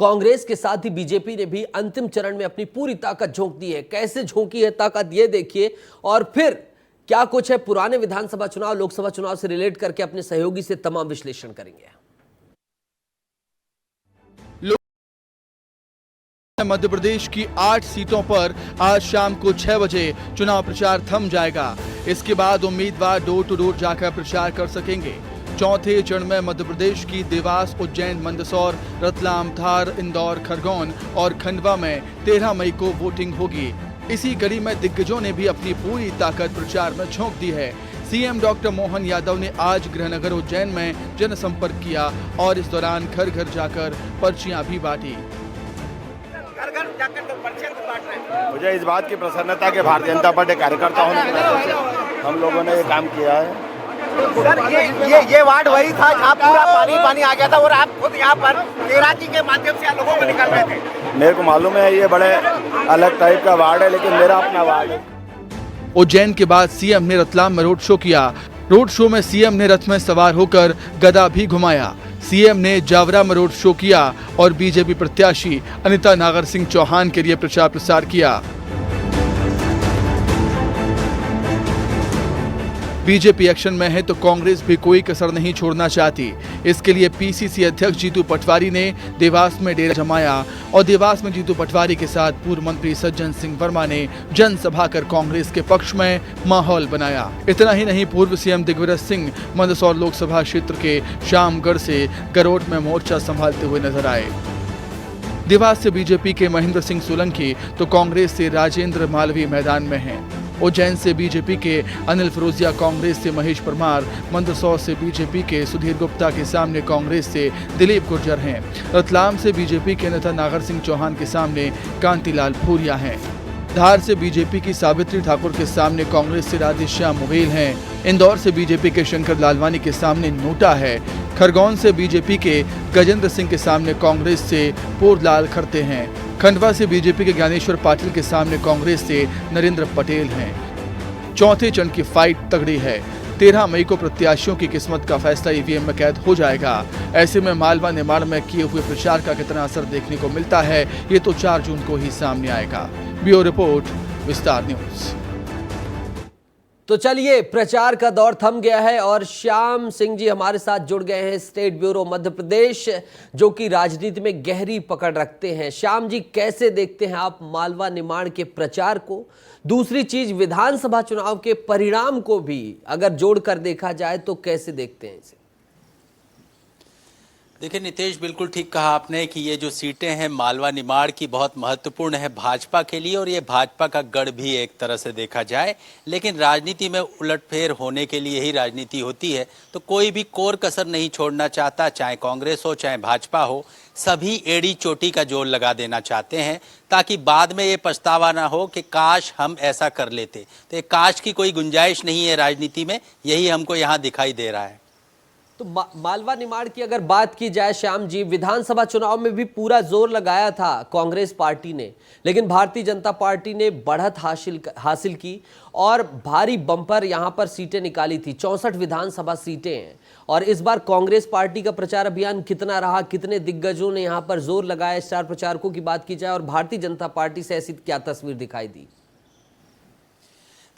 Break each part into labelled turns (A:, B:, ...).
A: कांग्रेस के साथ ही बीजेपी ने भी अंतिम चरण में अपनी पूरी ताकत झोंक दी है। कैसे झोंकी है ताकत ये देखिए, और फिर क्या कुछ है पुराने विधानसभा चुनाव लोकसभा चुनाव से रिलेट करके अपने सहयोगी से तमाम विश्लेषण करेंगे।
B: मध्य प्रदेश की 8 सीटों पर आज शाम को 6 बजे चुनाव प्रचार थम जाएगा। इसके बाद उम्मीदवार डोर टू डोर जाकर प्रचार कर सकेंगे। चौथे चरण में मध्य प्रदेश की देवास, उज्जैन, मंदसौर, रतलाम, धार, इंदौर, खरगोन और खंडवा में 13 मई को वोटिंग होगी। इसी कड़ी में दिग्गजों ने भी अपनी पूरी ताकत प्रचार में झोंक दी है। सीएम डॉक्टर मोहन यादव ने आज गृहनगर उज्जैन में जनसंपर्क किया और इस दौरान घर घर जाकर पर्चियां भी बांटी।
C: मुझे इस बात की प्रसन्नता के भारतीय जनता पार्टी कार्यकर्ता होने की वजह से हम लोगों ने ये काम किया है।
D: सर ये वार्ड वही था जहाँ पूरा पानी आ गया था और आप खुद यहाँ पर तैराकी के माध्यम से लोगों को निकाल रहे थे।
C: मेरे को मालूम है ये बड़े अलग टाइप का वार्ड है, लेकिन मेरा अपना वार्ड है।
B: उज्जैन के बाद सीएम ने रतलाम में रोड शो किया। रोड शो में सीएम ने रथ में सवार होकर गदा भी घुमाया। सीएम ने जावरा में रोड शो किया और बीजेपी प्रत्याशी अनिता नागर सिंह चौहान के लिए प्रचार प्रसार किया। बीजेपी एक्शन में है तो कांग्रेस भी कोई कसर नहीं छोड़ना चाहती। इसके लिए पीसीसी अध्यक्ष जीतू पटवारी ने देवास में डेरा जमाया और देवास में जीतू पटवारी के साथ पूर्व मंत्री सज्जन सिंह वर्मा ने जनसभा कर कांग्रेस के पक्ष में माहौल बनाया। इतना ही नहीं, पूर्व सीएम दिग्विजय सिंह मंदसौर लोकसभा क्षेत्र के शामगढ़ से गरोट में मोर्चा संभालते हुए नजर आए। देवास से बीजेपी के महेंद्र सिंह सोलंकी तो कांग्रेस से राजेंद्र मालवीय मैदान में हैं। उज्जैन से बीजेपी के अनिल फिरोजिया, कांग्रेस से महेश परमार, मंदसौर से बीजेपी के सुधीर गुप्ता के सामने कांग्रेस से दिलीप गुर्जर हैं। रतलाम से बीजेपी के अनिता नागर सिंह चौहान के सामने कांतिलाल भूरिया हैं। धार से बीजेपी की सावित्री ठाकुर के सामने कांग्रेस से राधेश्याम मोबाइल हैं। इंदौर से बीजेपी के शंकर लालवानी के सामने नोटा है। खरगोन से बीजेपी के गजेंद्र सिंह के सामने कांग्रेस से पोरलाल खरते हैं। खंडवा से बीजेपी के ज्ञानेश्वर पाटिल के सामने कांग्रेस से नरेंद्र पटेल हैं। चौथे चरण की फाइट तगड़ी है। 13 मई को प्रत्याशियों की किस्मत का फैसला ईवीएम में कैद हो जाएगा। ऐसे में मालवा निमाड़ में किए हुए प्रचार का कितना असर देखने को मिलता है, ये तो 4 जून को ही सामने आएगा। ब्यूरो रिपोर्ट, विस्तार न्यूज।
A: तो चलिए, प्रचार का दौर थम गया है और श्याम सिंह जी हमारे साथ जुड़ गए हैं, स्टेट ब्यूरो मध्य प्रदेश, जो कि राजनीति में गहरी पकड़ रखते हैं। श्याम जी, कैसे देखते हैं आप मालवा निमाड़ के प्रचार को? दूसरी चीज, विधानसभा चुनाव के परिणाम को भी अगर जोड़कर देखा जाए तो कैसे देखते हैं इसे?
E: देखिए नितेश, बिल्कुल ठीक कहा आपने कि ये जो सीटें हैं मालवा निमाड़ की बहुत महत्वपूर्ण है भाजपा के लिए, और ये भाजपा का गढ़ भी एक तरह से देखा जाए। लेकिन राजनीति में उलटफेर होने के लिए ही राजनीति होती है, तो कोई भी कोर कसर नहीं छोड़ना चाहता, चाहे कांग्रेस हो चाहे भाजपा हो। सभी एड़ी चोटी का जोर लगा देना चाहते हैं ताकि बाद में ये पछतावा ना हो कि काश हम ऐसा कर लेते। तो ये काश की कोई गुंजाइश नहीं है राजनीति में, यही हमको यहाँ दिखाई दे रहा है।
A: तो मालवा निमाड़ की अगर बात की जाए श्याम जी, विधानसभा चुनाव में भी पूरा जोर लगाया था कांग्रेस पार्टी ने, लेकिन भारतीय जनता पार्टी ने बढ़त हासिल की और भारी बम्पर यहां पर सीटें निकाली थी। 64 विधानसभा सीटें हैं। और इस बार कांग्रेस पार्टी का प्रचार अभियान कितना रहा, कितने दिग्गजों ने यहां पर जोर लगाया? स्टार प्रचारकों की बात की जाए और भारतीय जनता पार्टी से ऐसी क्या तस्वीर दिखाई दी?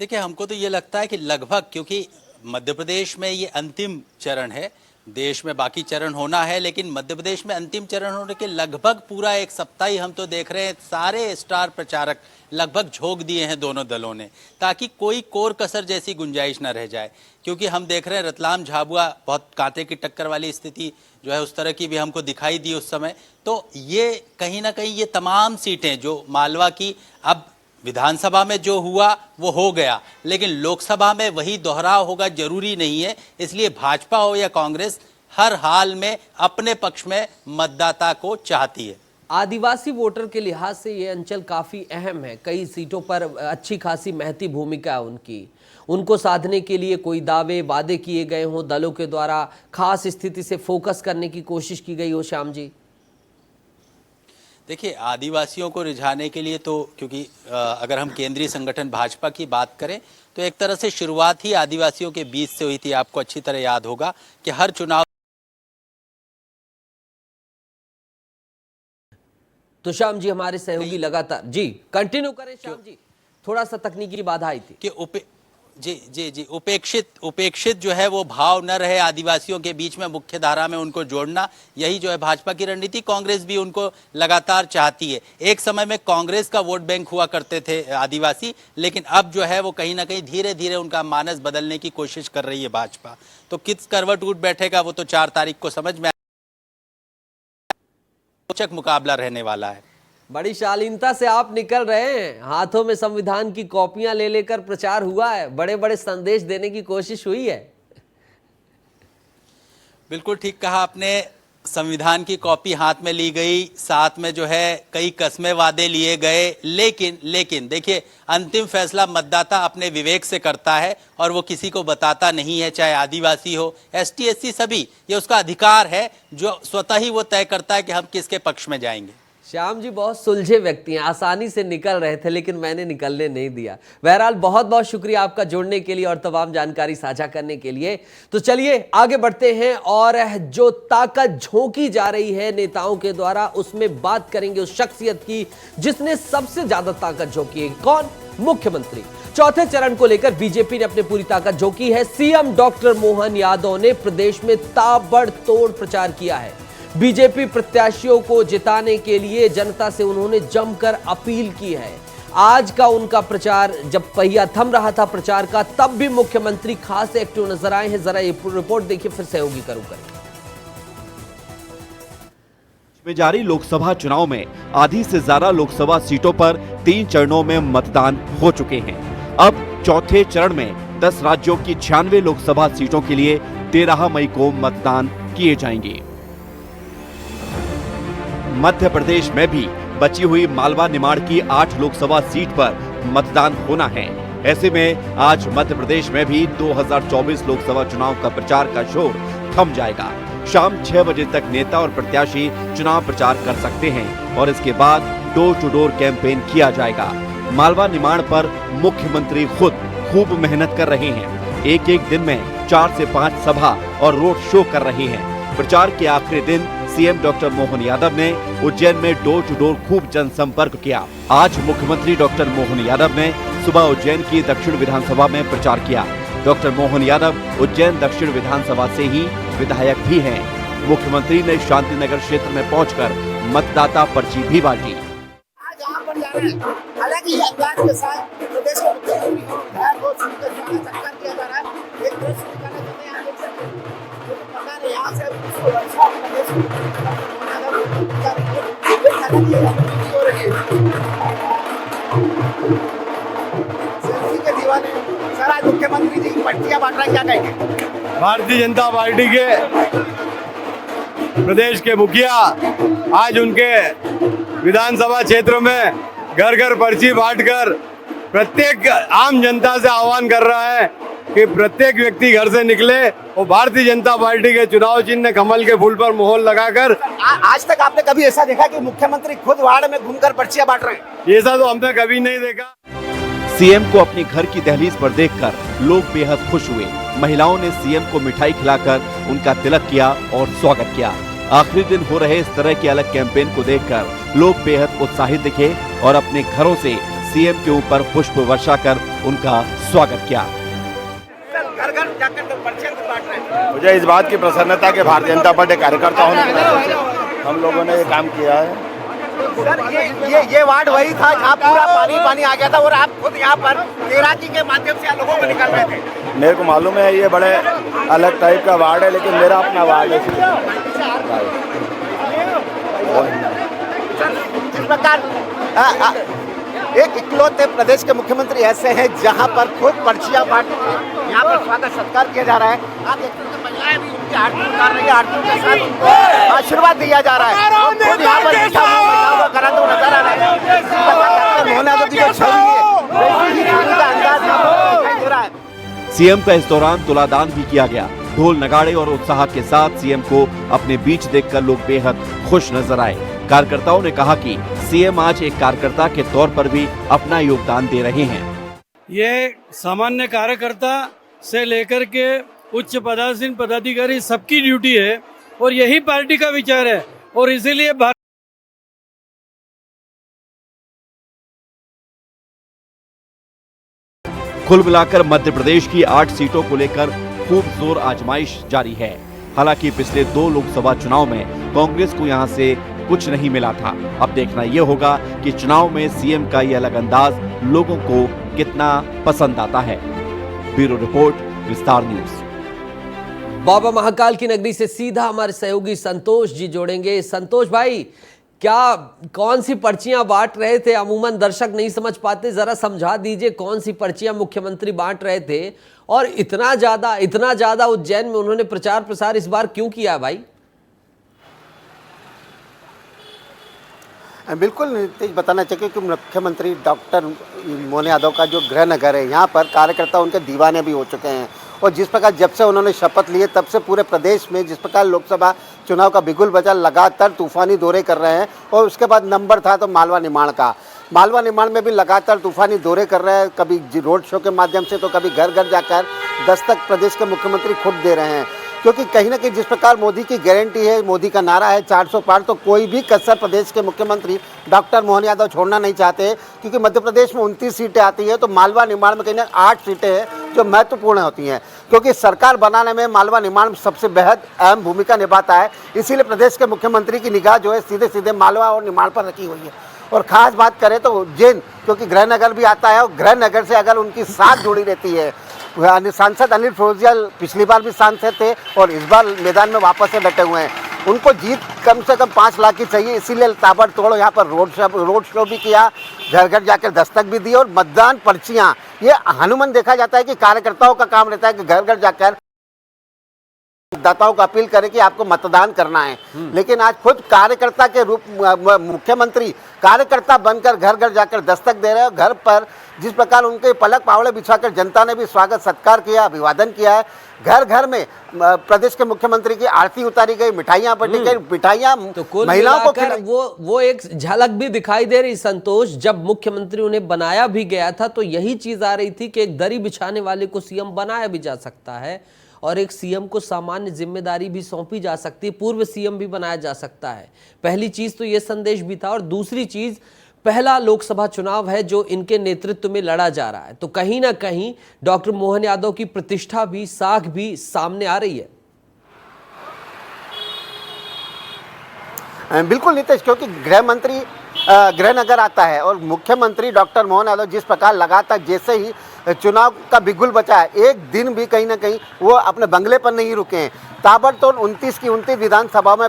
E: देखिए, हमको तो ये लगता है कि लगभग, क्योंकि मध्य प्रदेश में ये अंतिम चरण है, देश में बाकी चरण होना है, लेकिन मध्य प्रदेश में अंतिम चरण होने के लगभग पूरा एक सप्ताह ही हम तो देख रहे हैं सारे स्टार प्रचारक लगभग झोंक दिए हैं दोनों दलों ने, ताकि कोई कोर कसर जैसी गुंजाइश न रह जाए। क्योंकि हम देख रहे हैं रतलाम झाबुआ बहुत कांटे की टक्कर वाली स्थिति जो है उस तरह की भी हमको दिखाई दी उस समय। तो ये कहीं ना कहीं ये तमाम सीटें जो मालवा की, अब विधानसभा में जो हुआ वो हो गया, लेकिन लोकसभा में वही दोहराव होगा जरूरी नहीं है। इसलिए भाजपा हो या कांग्रेस, हर हाल में अपने पक्ष में मतदाता को चाहती है।
A: आदिवासी वोटर के लिहाज से ये अंचल काफी अहम है। कई सीटों पर अच्छी खासी महती भूमिका है उनकी। उनको साधने के लिए कोई दावे वादे किए गए हों दलों के द्वारा, खास स्थिति से फोकस करने की कोशिश की गई हो श्याम जी?
E: देखिए, आदिवासियों को रिझाने के लिए तो, क्योंकि अगर हम केंद्रीय संगठन भाजपा की बात करें तो एक तरह से शुरुआत ही आदिवासियों के बीच से हुई थी। आपको अच्छी तरह याद होगा कि हर चुनाव
A: तो श्याम जी हमारे सहयोगी लगातार जी कंटिन्यू करें श्याम जी, थोड़ा सा तकनीकी बाधा आई थी
E: कि जी उपेक्षित जो है वो भाव न रहे आदिवासियों के बीच में, मुख्य धारा में उनको जोड़ना, यही जो है भाजपा की रणनीति। कांग्रेस भी उनको लगातार चाहती है। एक समय में कांग्रेस का वोट बैंक हुआ करते थे आदिवासी, लेकिन अब जो है वो कहीं ना कहीं धीरे धीरे उनका मानस बदलने की कोशिश कर रही है भाजपा। तो किस करवट उठ बैठेगा वो तो 4 तारीख को समझ में रोचक मुकाबला रहने वाला है।
A: बड़ी शालीनता से आप निकल रहे हैं, हाथों में संविधान की कॉपियां ले लेकर प्रचार हुआ है, बड़े बड़े संदेश देने की कोशिश हुई है।
E: बिल्कुल ठीक कहा आपने, संविधान की कॉपी हाथ में ली गई, साथ में जो है कई कस्में वादे लिए गए, लेकिन देखिए अंतिम फैसला मतदाता अपने विवेक से करता है और वो किसी को बताता नहीं है, चाहे आदिवासी हो, एसटी एससी, सभी, ये उसका अधिकार है जो स्वतः ही वो तय करता है कि हम किसके पक्ष में जाएंगे।
A: श्याम जी बहुत सुलझे व्यक्ति हैं, आसानी से निकल रहे थे लेकिन मैंने निकलने नहीं दिया। बहरहाल बहुत बहुत शुक्रिया आपका जुड़ने के लिए और तमाम जानकारी साझा करने के लिए। तो चलिए आगे बढ़ते हैं और जो ताकत झोंकी जा रही है नेताओं के द्वारा उसमें बात करेंगे उस शख्सियत की जिसने सबसे ज्यादा ताकत झोंकी है। कौन? मुख्यमंत्री। चौथे चरण को लेकर बीजेपी ने अपनी पूरी ताकत झोंकी है। सीएम डॉक्टर मोहन यादव ने प्रदेश में ताबड़तोड़ प्रचार किया है। बीजेपी प्रत्याशियों को जिताने के लिए जनता से उन्होंने जमकर अपील की है। आज का उनका प्रचार, जब पहिया थम रहा था प्रचार का, तब भी मुख्यमंत्री खास एक्टिव नजर आए हैं। जरा ये रिपोर्ट देखिए, फिर सहयोगी करें।
F: में जारी लोकसभा चुनाव में आधी से ज्यादा लोकसभा सीटों पर 3 चरणों में मतदान हो चुके हैं। अब चौथे चरण में 10 राज्यों की 96 लोकसभा सीटों के लिए 13 मई को मतदान किए जाएंगे। मध्य प्रदेश में भी बची हुई मालवा निमाड़ की 8 लोकसभा सीट पर मतदान होना है। ऐसे में आज मध्य प्रदेश में भी 2024 लोकसभा चुनाव का प्रचार का शोर थम जाएगा। शाम 6 बजे तक नेता और प्रत्याशी चुनाव प्रचार कर सकते हैं और इसके बाद डोर टू डोर कैंपेन किया जाएगा। मालवा निमाड़ पर मुख्यमंत्री खुद खूब मेहनत कर रहे हैं। एक दिन में 4 से 5 सभा और रोड शो कर रहे हैं। प्रचार के आखिरी दिन सीएम डॉक्टर मोहन यादव ने उज्जैन में डोर टू डोर खूब जनसंपर्क किया। आज मुख्यमंत्री डॉक्टर मोहन यादव ने सुबह उज्जैन की दक्षिण विधानसभा में प्रचार किया। डॉक्टर मोहन यादव उज्जैन दक्षिण विधानसभा से ही विधायक भी हैं। मुख्यमंत्री ने शांति नगर क्षेत्र में पहुंचकर मतदाता पर्ची भी बांटी।
D: हालांकि अंदाज के साथ प्रदेश के मुख्यमंत्री विधायक को सुनकर सत्कार किया जा रहा है। एक दृश्य दिखाना चाहते हैं, आप देख सकते हैं, पता नहीं यहाँ से के दीवाने सर, आज मुख्यमंत्री जी की पर्चियां बांट रहे, क्या कहेंगे?
C: भारतीय जनता पार्टी के प्रदेश के मुखिया आज उनके विधानसभा क्षेत्रों में घर घर पर्ची बांटकर प्रत्येक आम जनता से आह्वान कर रहा है कि प्रत्येक व्यक्ति घर से निकले और भारतीय जनता पार्टी के चुनाव चिन्ह कमल के फूल पर मोहर लगाकर।
D: आज तक आपने कभी ऐसा देखा कि मुख्यमंत्री खुद वार्ड में घूमकर पर्चियां बांट रहे हैं?
C: ऐसा तो हमने कभी नहीं देखा।
F: सीएम को अपने घर की दहलीज पर देखकर लोग बेहद खुश हुए। महिलाओं ने सीएम को मिठाई खिलाकर उनका तिलक किया और स्वागत किया। आखिरी दिन हो रहे इस तरह के अलग कैंपेन को देखकर लोग बेहद उत्साहित दिखे और अपने घरों से सीएम के ऊपर पुष्प वर्षा कर उनका स्वागत किया।
D: घर घर जाकर पर्चियां बांट रहे हैं।
C: मुझे इस बात की प्रसन्नता के भारतीय जनता पार्टी कार्यकर्ता होने के नाते से हम लोगों ने ये काम किया है।
D: सर, ये वार्ड वही था जहाँ पूरा पानी आ गया था और आप खुद यहाँ पर तैराकी के माध्यम से लोगों को निकाल रहे थे।
C: मेरे को मालूम है ये बड़े अलग टाइप का वार्ड है, लेकिन मेरा अपना वार्ड है।
D: इस प्रकार एक इकलौते प्रदेश के मुख्यमंत्री ऐसे हैं जहां पर खुद पर्चियां बांट यहाँ पर स्वागत सत्कार किया जा रहा है। आप देखते हैं महिलाएं भी उनकी आरती उतार रही है, आरती के साथ उनको आशीर्वाद दिया जा रहा है। खुद यहाँ पर महिलाओं को कराते हुए नजर आ रहा है। मोहन यादव की जो छवि है वैसी ही छवि का अंदाज दिखाई दे रहा है।
F: सीएम का इस दौरान तुलादान भी किया गया। ढोल नगाड़े और उत्साह के साथ सीएम को अपने बीच देखकर लोग बेहद खुश नजर आए। कार्यकर्ताओं ने कहा कि सीएम आज एक कार्यकर्ता के तौर पर भी अपना योगदान दे रहे हैं।
G: ये सामान्य कार्यकर्ता से लेकर के उच्च पदासीन पदाधिकारी सबकी ड्यूटी है और यही पार्टी का विचार है और इसीलिए
F: कुल मिलाकर मध्य प्रदेश की 8 सीटों को लेकर खूब जोर आजमाइश जारी है। हालांकि पिछले 2 लोकसभा चुनाव में कांग्रेस को यहां से कुछ नहीं मिला था। अब देखना यह होगा कि चुनाव में सीएम का यह अलग अंदाज लोगों को कितना पसंद आता है। ब्यूरो रिपोर्ट, विस्तार न्यूज।
A: बाबा महाकाल की नगरी से सीधा हमारे सहयोगी संतोष जी जोड़ेंगे। संतोष भाई, क्या कौन सी पर्चियां बांट रहे थे? अमूमन दर्शक नहीं समझ पाते, जरा समझा दीजिए कौन सी पर्चियां मुख्यमंत्री बांट रहे थे और इतना ज्यादा उज्जैन में उन्होंने प्रचार प्रसार इस बार क्यों किया भाई?
D: बिल्कुल नीतीश, बताना चाहिए कि मुख्यमंत्री डॉक्टर मोहन यादव का जो गृह नगर है, यहाँ पर कार्यकर्ता उनके दीवाने भी हो चुके हैं। और जिस प्रकार जब से उन्होंने शपथ लिए तब से पूरे प्रदेश में जिस प्रकार लोकसभा चुनाव का बिगुल बजा, लगातार तूफानी दौरे कर रहे हैं। और उसके बाद नंबर था तो मालवा निमाड़ का। मालवा निमाड़ में भी लगातार तूफानी दौरे कर रहे हैं, कभी रोड शो के माध्यम से तो कभी घर घर जाकर दस्तक प्रदेश के मुख्यमंत्री खुद दे रहे हैं। क्योंकि कहीं ना कहीं जिस प्रकार मोदी की गारंटी है, मोदी का नारा है 400 पार, तो कोई भी कसर प्रदेश के मुख्यमंत्री डॉक्टर मोहन यादव छोड़ना नहीं चाहते। क्योंकि मध्य प्रदेश में 29 सीटें आती है तो मालवा निमाड़ में कहीं ना 8 सीटें हैं जो महत्वपूर्ण होती हैं। क्योंकि सरकार बनाने में मालवा निमाड़ सबसे बेहद अहम भूमिका निभाता है। इसीलिए प्रदेश के मुख्यमंत्री की निगाह जो है सीधे सीधे मालवा और निमाड़ पर रखी हुई है। और ख़ास बात करें तो उज्जैन, क्योंकि गृह नगर भी आता है और गृह नगर से अगर उनकी साथ जुड़ी रहती है। सांसद अनिल फिरोजिया पिछली बार भी सांसद थे और इस बार मैदान में वापस से बैठे हुए हैं। उनको जीत कम से कम 5 लाख की चाहिए, इसीलिए ताबड़तोड़ यहाँ पर रोड शो भी किया, घर घर जाकर दस्तक भी दी। और मतदान पर्चियाँ, ये हनुमान देखा जाता है कि कार्यकर्ताओं का काम रहता है कि घर घर जाकर दाताओं को अपील करें कि आपको मतदान करना है। लेकिन आज खुद कार्यकर्ता के रूप मुख्यमंत्री कार्यकर्ता बनकर घर घर जाकर दस्तक दे रहे हैं। घर पर जिस प्रकार उनके पलक पावड़े बिछाकर जनता ने भी स्वागत सत्कार किया, अभिवादन किया है। घर घर में प्रदेश के मुख्यमंत्री की आरती उतारी गई, मिठाइयां बंटी गई, मिठाइयां
A: तो कुल
D: महिलाओं को
A: मिलाकर वो एक झलक भी दिखाई दे रही संतोष। जब मुख्यमंत्री उन्हें बनाया भी गया था तो यही चीज आ रही थी कि एक दरी बिछाने वाले को सीएम बनाया भी जा सकता है और एक सीएम को सामान्य जिम्मेदारी भी सौंपी जा सकती है, पूर्व सीएम भी बनाया जा सकता है। पहली चीज तो ये संदेश भी था। और दूसरी चीज, पहला लोकसभा चुनाव है जो इनके नेतृत्व में लड़ा जा रहा है, तो कहीं ना कहीं डॉक्टर मोहन यादव की प्रतिष्ठा भी, साख भी सामने आ रही है।
D: बिल्कुल नीतीश, क्योंकि गृह मंत्री गृह नगर आता है और मुख्यमंत्री डॉक्टर मोहन यादव जिस प्रकार लगातार जैसे ही चुनाव का बिगुल बचा है, एक दिन भी कहीं ना कहीं वो अपने बंगले पर नहीं रुके हैं। ताबड़तोड़ 29 की 29 विधानसभा में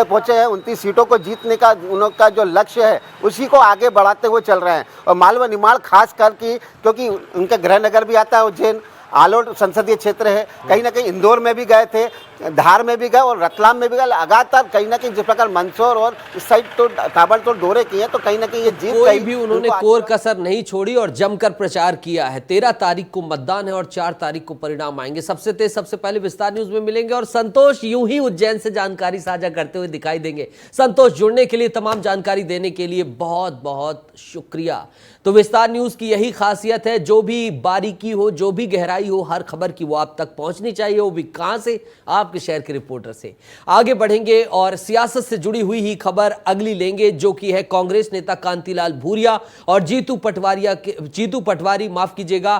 D: पहुंचे हैं। 29 सीटों को जीतने का उनका जो लक्ष्य है उसी को आगे बढ़ाते हुए चल रहे हैं। और मालवा निमाड़ खास कर क्योंकि उनका गृह नगर भी आता है उज्जैन, आलोट संसदीय क्षेत्र है, कहीं ना कहीं इंदौर में भी गए थे, धार में भी गए और रतलाम में भी गए। लगातार कहीं ना कहीं जिस प्रकार मंदसौर और इस साइड तो ताबड़तोड़ दौरे किए, तो कहीं ना कहीं ये जीत
A: कोई भी उन्होंने कोर कसर नहीं छोड़ी और जमकर प्रचार किया है। 13 तारीख को मतदान है और 4 तारीख को परिणाम आएंगे। सबसे तेज सबसे पहले विस्तार न्यूज में मिलेंगे और संतोष यूं ही उज्जैन से जानकारी साझा करते हुए दिखाई देंगे। संतोष, जुड़ने के लिए, तमाम जानकारी देने के लिए बहुत बहुत शुक्रिया। तो विस्तार न्यूज की यही खासियत है, जो भी बारीकी हो, जो भी गहराई हो, हर खबर की वो आप तक पहुंचनी चाहिए, वो भी कहां से? आपके शहर के रिपोर्टर से। आगे बढ़ेंगे और सियासत से जुड़ी हुई ही खबर अगली लेंगे, जो कि है कांग्रेस नेता कांतिलाल भूरिया और जीतू पटवारी माफ कीजिएगा,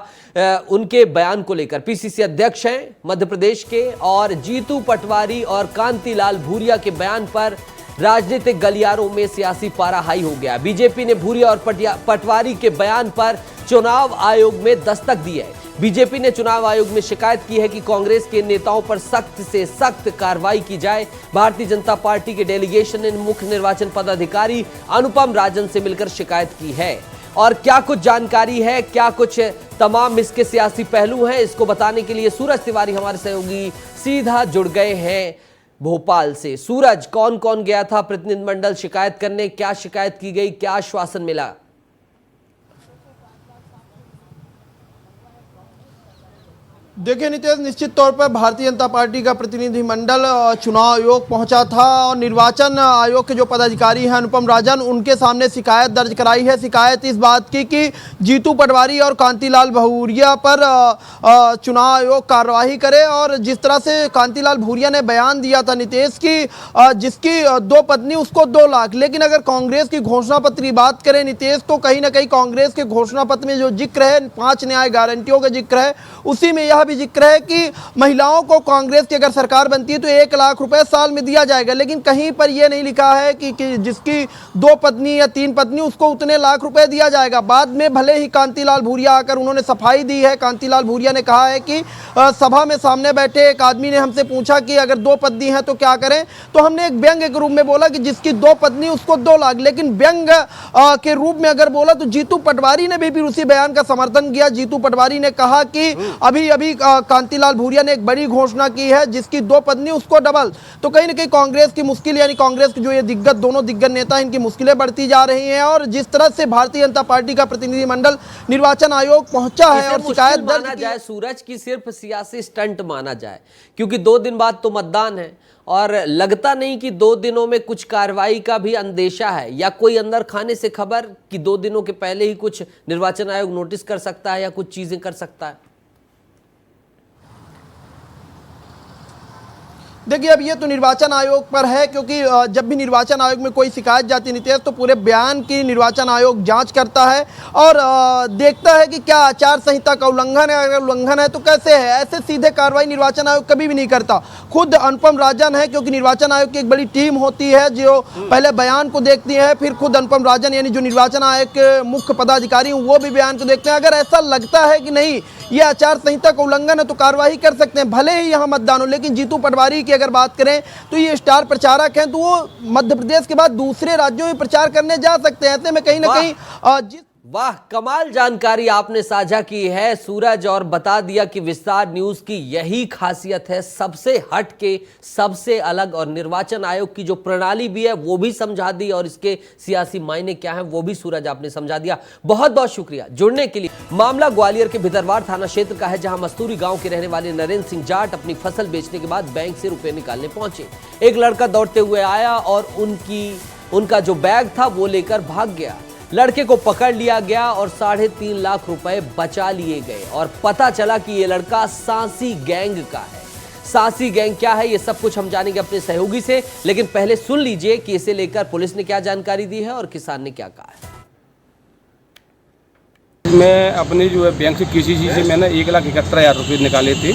A: उनके बयान को लेकर। पीसीसी अध्यक्ष हैं मध्य प्रदेश के और जीतू पटवारी और कांतिलाल भूरिया के बयान पर राजनीतिक गलियारों में सियासी पारा हाई हो गया। बीजेपी ने भूरिया और पटवारी के बयान पर चुनाव आयोग में दस्तक दी है। बीजेपी ने चुनाव आयोग में शिकायत की है कि कांग्रेस के नेताओं पर सख्त से सख्त कार्रवाई की जाए। भारतीय जनता पार्टी के डेलीगेशन ने मुख्य निर्वाचन पदाधिकारी अनुपम राजन से मिलकर शिकायत की है। और क्या कुछ जानकारी है, क्या कुछ तमाम इसके सियासी पहलू हैं, इसको बताने के लिए सूरज तिवारी हमारे सहयोगी सीधा जुड़ गए हैं भोपाल से। सूरज, कौन कौन गया था प्रतिनिधिमंडल शिकायत करने? क्या शिकायत की गई, क्या आश्वासन मिला?
H: देखिए नितेश, निश्चित तौर पर भारतीय जनता पार्टी का प्रतिनिधिमंडल चुनाव आयोग पहुंचा था और निर्वाचन आयोग के जो पदाधिकारी हैं अनुपम राजन, उनके सामने शिकायत दर्ज कराई है। शिकायत इस बात की कि जीतू पटवारी और कांतिलाल भूरिया पर चुनाव आयोग कार्रवाई करे। और जिस तरह से कांतिलाल भूरिया ने बयान दिया था नितेश की जिसकी 2 पत्नी उसको 2 लाख, लेकिन अगर कांग्रेस की घोषणा पत्र की बात करें नितेश, तो कहीं ना कहीं कांग्रेस के घोषणा पत्र में जो जिक्र है 5 न्याय गारंटियों का जिक्र है, उसी में यह भी जिक्र है कि महिलाओं को कांग्रेस की अगर सरकार बनती है तो 1 लाख रुपए साल में दिया जाएगा। लेकिन कहीं पर यह नहीं लिखा है कि जिसकी 2 पत्नी या 3 पत्नी उसको उतने लाख रुपए दिया जाएगा। बाद में भले ही कांतिलाल भूरिया आकर उन्होंने सफाई दी है। कांतिलाल भूरिया ने कहा है कि सभा में सामने बैठे एक आदमी ने हमसे पूछा कि अगर 2 पत्नी हैं तो क्या करें, तो हमने एक व्यंग्य के रूप में बोला कि जिसकी 2 पत्नी उसको 2 लाख। लेकिन व्यंग्य के रूप में अगर बोला तो जीतू पटवारी ने भी उसी बयान का समर्थन किया। जीतू पटवारी ने कहा कि अभी अभी कांतिलाल भूरिया ने एक बड़ी घोषणा की है, जिसकी 2 पत्नी उसको डबल। तो कहीं ना कहीं कांग्रेस की मुश्किल, यानी कांग्रेस के जो ये दोनों दिग्गज नेता, इनकी मुश्किलें बढ़ती जा रही हैं। और जिस तरह से भारतीय जनता पार्टी का प्रतिनिधिमंडल निर्वाचन आयोग पहुंचा है और शिकायत
A: माना जाए सूरज की सिर्फ सियासी स्टंट माना जाए, क्योंकि 2 दिन बाद तो मतदान है और लगता नहीं कि 2 दिनों में कुछ कार्रवाई का भी अंदेशा है, या कोई अंदर खाने से खबर कि 2 दिनों के पहले ही कुछ निर्वाचन आयोग नोटिस कर सकता है या कुछ चीजें कर सकता है।
H: देखिए, अब ये तो निर्वाचन आयोग पर है, क्योंकि जब भी निर्वाचन आयोग में कोई शिकायत जाती है नितेश, तो पूरे बयान की निर्वाचन आयोग जांच करता है और देखता है कि क्या आचार संहिता का उल्लंघन है। अगर उल्लंघन है तो कैसे है, ऐसे सीधे कार्रवाई निर्वाचन आयोग कभी भी नहीं करता। खुद अनुपम राजन है, क्योंकि निर्वाचन आयोग की एक बड़ी टीम होती है जो पहले बयान को देखती है, फिर खुद अनुपम राजन यानी जो निर्वाचन आयोग के मुख्य पदाधिकारी हैं वो भी बयान को देखते हैं। अगर ऐसा लगता है कि नहीं ये आचार संहिता का उल्लंघन है तो कार्रवाई कर सकते हैं, भले ही यहाँ मतदान हो। लेकिन जीतू पटवारी की अगर बात करें तो ये स्टार प्रचारक हैं, तो वो मध्य प्रदेश के बाद दूसरे राज्यों में प्रचार करने जा सकते हैं। ऐसे में कहीं ना कहीं
A: वाह, कमाल जानकारी आपने साझा की है सूरज, और बता दिया कि विस्तार न्यूज की यही खासियत है, सबसे हट के, सबसे अलग। और निर्वाचन आयोग की जो प्रणाली भी है वो भी समझा दी, और इसके सियासी मायने क्या हैं वो भी सूरज आपने समझा दिया। बहुत बहुत शुक्रिया जुड़ने के लिए। मामला ग्वालियर के भितरवार थाना क्षेत्र का है, जहां मस्तूरी गांव के रहने वाले नरेंद्र सिंह जाट अपनी फसल बेचने के बाद बैंक से रुपए निकालने पहुंचे। एक लड़का दौड़ते हुए आया और उनका जो बैग था वो लेकर भाग गया। लड़के को पकड़ लिया गया और 3.5 लाख रुपए बचा लिए गए, और पता चला कि ये लड़का सांसी गैंग का है। सांसी गैंग क्या है ये सब कुछ हम जानेंगे अपने सहयोगी से, लेकिन पहले सुन लीजिए कि इसे लेकर पुलिस ने क्या जानकारी दी है और किसान ने क्या कहा है।
I: मैं अपने जो है बैंक से KCC से मैंने 1,71,000 रुपये निकाले थे,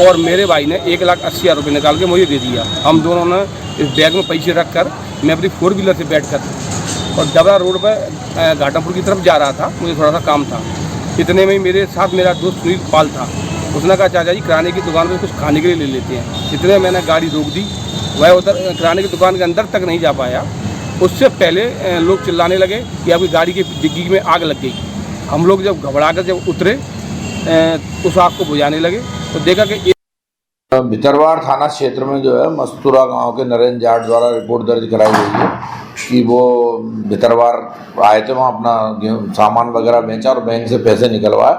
I: और मेरे भाई ने 1,80,000 रुपये निकाल के मुझे दे दिया। हम दोनों ने इस बैग में पैसे रख कर मैं अपनी 4 व्हीलर से बैठ कर और डबरा रोड पर घाटमपुर की तरफ जा रहा था। मुझे थोड़ा सा काम था। इतने में मेरे साथ मेरा दोस्त सुनील पाल था। उसने कहा चाचा जी किराने की दुकान पे कुछ खाने के लिए ले लेते हैं। इतने मैंने गाड़ी रोक दी। वह उधर किराने की दुकान के अंदर तक नहीं जा पाया, उससे पहले लोग चिल्लाने लगे कि आपकी गाड़ी की डिग्गी में आग लग गई। हम लोग जब घबरा कर जब उतरे उस आग को बुझाने लगे तो देखा कि
J: भितरवार थाना क्षेत्र में जो है मस्तूरा गांव के नरेंद्र जाट द्वारा रिपोर्ट दर्ज कराई गई है कि वो भितरवार आए थे, वहाँ अपना सामान वगैरह बेचा और बैंक से पैसे निकलवाए।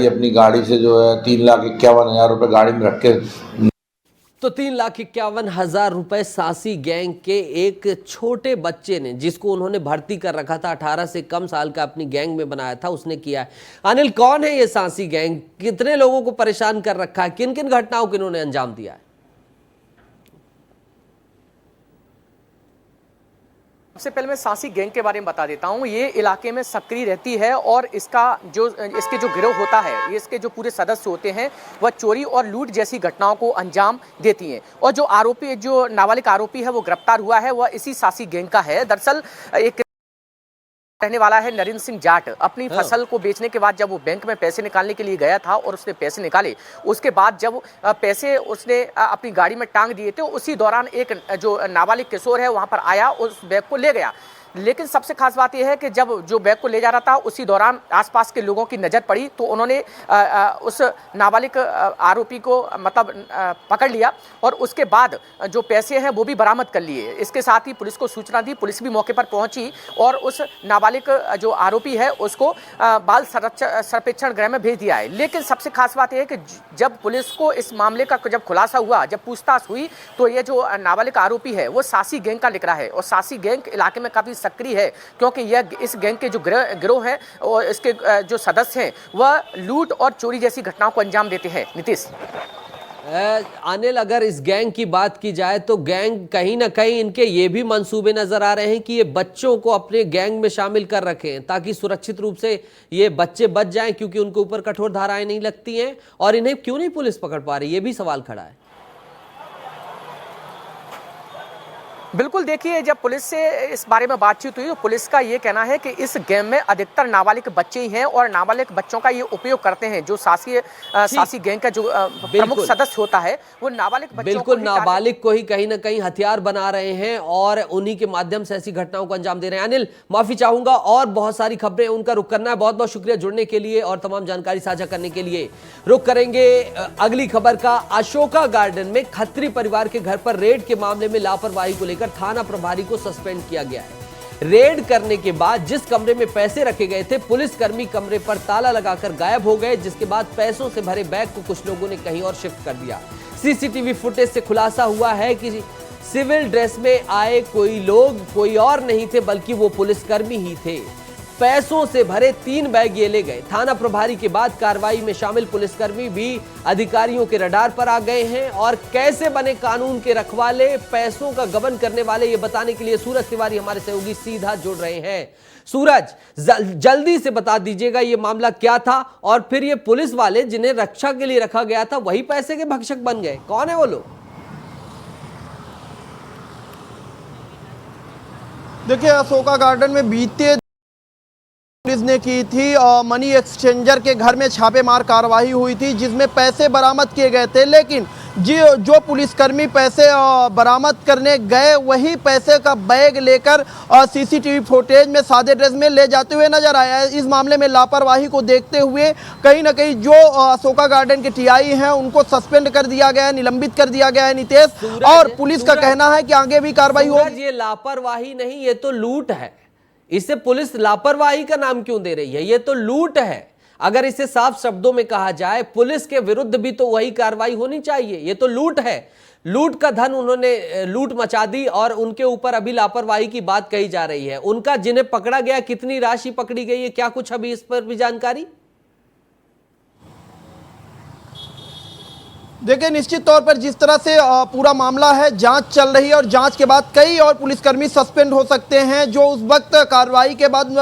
J: अपनी गाड़ी से जो है 3,51,000 रुपये गाड़ी में रख के,
A: तो 3,51,000 रुपए सांसी गैंग के एक छोटे बच्चे ने, जिसको उन्होंने भर्ती कर रखा था, 18 से कम साल का अपनी गैंग में बनाया था, उसने किया है। अनिल, कौन है ये सांसी गैंग, कितने लोगों को परेशान कर रखा है, किन किन घटनाओं को इन्होंने अंजाम दिया है?
K: सबसे पहले मैं सांसी गैंग के बारे में बता देता हूँ। ये इलाके में सक्रिय रहती है और इसके जो गिरोह होता है, इसके जो पूरे सदस्य होते हैं वह चोरी और लूट जैसी घटनाओं को अंजाम देती हैं। और जो आरोपी, जो नाबालिग आरोपी है वो गिरफ्तार हुआ है, वह इसी सांसी गैंग का है। दरअसल एक रहने वाला है नरेंद्र सिंह जाट। अपनी फसल को बेचने के बाद जब वो बैंक में पैसे निकालने के लिए गया था और उसने पैसे निकाले, उसके बाद जब पैसे उसने अपनी गाड़ी में टांग दिए थे, उसी दौरान एक जो नाबालिग किशोर है वहां पर आया, उस बैग को ले गया। लेकिन सबसे खास बात यह है कि जब जो बैग को ले जा रहा था उसी दौरान आसपास के लोगों की नज़र पड़ी तो उन्होंने उस नाबालिग आरोपी को मतलब पकड़ लिया और उसके बाद जो पैसे हैं वो भी बरामद कर लिए। इसके साथ ही पुलिस को सूचना दी, पुलिस भी मौके पर पहुंची और उस नाबालिग जो आरोपी है उसको बाल सर्वेक्षण गृह में भेज दिया है। लेकिन सबसे खास बात यह है कि जब पुलिस को इस मामले का जब खुलासा हुआ, जब पूछताछ हुई तो ये जो नाबालिग आरोपी है वो सासी गैंग का लिख रहा है और सासी गैंग इलाके में काफ़ी सक्रिय है, क्योंकि यह इस गैंग के जो गिरोह हैं और इसके जो सदस्य हैं वह लूट और चोरी जैसी घटनाओं को अंजाम देते हैं। नीतीश,
A: अनिल, अगर इस गैंग की बात की जाए तो गैंग कहीं ना कहीं इनके ये भी मंसूबे नजर आ रहे हैं कि ये बच्चों को अपने गैंग में शामिल कर रखें ताकि सुरक्षित रूप से ये बच्चे बच जाएं, क्योंकि उनके ऊपर कठोर धाराएं नहीं लगती हैं और इन्हें क्यों नहीं पुलिस पकड़ पा रही, ये भी सवाल खड़ा है।
K: बिल्कुल, देखिए जब पुलिस से इस बारे में बातचीत हुई तो पुलिस का ये कहना है कि इस गेम में अधिकतर नाबालिग बच्चे ही हैं और नाबालिग बच्चों का ये उपयोग करते हैं। जो सासी गैंग का जो प्रमुख सदस्य होता है वो नाबालिग बच्चों
A: बिल्कुल नाबालिग को ही कहीं ना कहीं हथियार बना रहे हैं और उन्हीं के माध्यम से ऐसी घटनाओं को अंजाम दे रहे हैं। अनिल, माफी चाहूंगा और बहुत सारी खबरें उनका रुख करना है। बहुत बहुत शुक्रिया जुड़ने के लिए और तमाम जानकारी साझा करने के लिए। रुख करेंगे अगली खबर का। अशोका गार्डन में खत्री परिवार के घर पर रेड के मामले में लापरवाही को थाना प्रभारी को सस्पेंड किया गया है। रेड करने के बाद जिस कमरे में पैसे रखे गए थे पुलिसकर्मी कमरे पर ताला लगाकर गायब हो गए, जिसके बाद पैसों से भरे बैग को कुछ लोगों ने कहीं और शिफ्ट कर दिया। सीसीटीवी फुटेज से खुलासा हुआ है कि सिविल ड्रेस में आए कोई और नहीं थे बल्कि वो पुलिसकर्मी ही थे। पैसों से भरे 3 बैग ये ले गए। थाना प्रभारी के बाद कार्रवाई में शामिल पुलिसकर्मी भी अधिकारियों के रडार पर आ गए हैं और कैसे बने कानून के रखवाले, पैसों का गबन करने वाले, ये बताने के लिए सूरज तिवारी हमारे सहयोगी सीधा जुड़ रहे हैं। सूरज, जल्दी से बता दीजिएगा ये मामला क्या था और फिर ये पुलिस वाले जिन्हें रक्षा के लिए रखा गया था वही पैसे के भक्षक बन गए, कौन है वो लोग?
H: देखिए, अशोका गार्डन में बीते पुलिस ने की थी मनी एक्सचेंजर के घर में छापेमार कार्रवाई हुई थी जिसमें पैसे बरामद किए गए थे, लेकिन जो पुलिसकर्मी पैसे बरामद करने गए वही पैसे का बैग लेकर सीसीटीवी फुटेज में सादे ड्रेस में ले जाते हुए नजर आया है। इस मामले में लापरवाही को देखते हुए कहीं ना कहीं जो अशोका गार्डन के टीआई हैं उनको सस्पेंड कर दिया गया है, निलंबित कर दिया गया है नीतीश, और पुलिस का कहना है कि आगे भी कार्रवाई होगी।
A: ये लापरवाही नहीं, ये तो लूट है। इसे पुलिस लापरवाही का नाम क्यों दे रही है? ये तो लूट है। अगर इसे साफ शब्दों में कहा जाए पुलिस के विरुद्ध भी तो वही कार्रवाई होनी चाहिए। ये तो लूट है, लूट का धन उन्होंने लूट मचा दी और उनके ऊपर अभी लापरवाही की बात कही जा रही है। उनका जिन्हें पकड़ा गया कितनी राशि पकड़ी गई है, क्या कुछ अभी इस पर भी जानकारी?
H: देखिए, निश्चित तौर पर जिस तरह से पूरा मामला है, जांच चल रही है और जांच के बाद कई और पुलिसकर्मी सस्पेंड हो सकते हैं जो उस वक्त कार्रवाई के बाद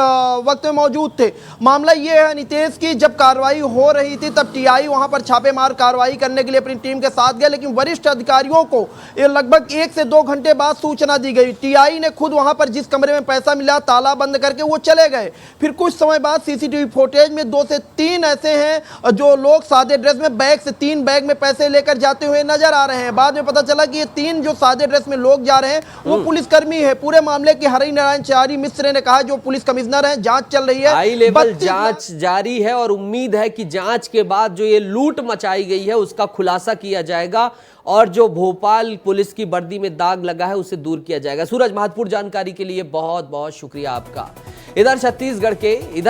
H: वक्त में मौजूद थे। मामला ये है नीतीश की, जब कार्रवाई हो रही थी तब टीआई वहां पर छापेमार कार्रवाई करने के लिए अपनी टीम के साथ गया, लेकिन वरिष्ठ अधिकारियों को लगभग 1 से 2 घंटे बाद सूचना दी गई। टीआई ने खुद वहां पर जिस कमरे में पैसा मिला ताला बंद करके वो चले गए। फिर कुछ समय बाद सीसीटीवी फुटेज में 2 से 3 ऐसे हैं जो लोग सादे ड्रेस में बैग से 3 बैग में पैसे लेकर जाते हुए नजर आ रहे हैं। बाद में पता चला कि ये 3 जो सादे ड्रेस में लोग जा रहे हैं वो पुलिसकर्मी है। पूरे मामले की हरि नारायण चारी मिश्र ने कहा, जो पुलिस कमिश्नर हैं, जांच चल रही है,
A: हाई लेवल जांच जारी है और उम्मीद है कि जांच के बाद जो ये लूट मचाई गई है उसका खुलासा किया जाएगा और जो भोपाल पुलिस की वर्दी में दाग लगा है उसे दूर किया जाएगा। सूरज, महत्वपूर्ण जानकारी के लिए बहुत बहुत शुक्रिया आपका। इधर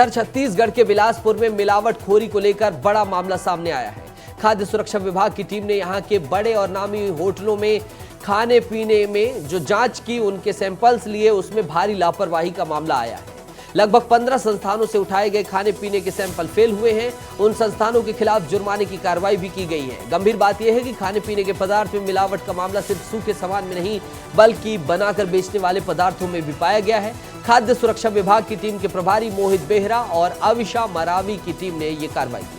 A: छत्तीसगढ़ के बिलासपुर में मिलावटखोरी को लेकर बड़ा मामला सामने आया है। खाद्य सुरक्षा विभाग की टीम ने यहां के बड़े और नामी होटलों में खाने पीने में जो जांच की, उनके सैंपल्स लिए, उसमें भारी लापरवाही का मामला आया है। लगभग 15 संस्थानों से उठाए गए खाने पीने के सैंपल फेल हुए हैं। उन संस्थानों के खिलाफ जुर्माने की कार्रवाई भी की गई है। गंभीर बात यह है कि खाने पीने के पदार्थ में मिलावट का मामला सिर्फ सूखे सामान में नहीं बल्कि बनाकर बेचने वाले पदार्थों में भी पाया गया है। खाद्य सुरक्षा विभाग की टीम के प्रभारी मोहित बेहरा और अविशा मरावी की टीम ने यह कार्रवाई की।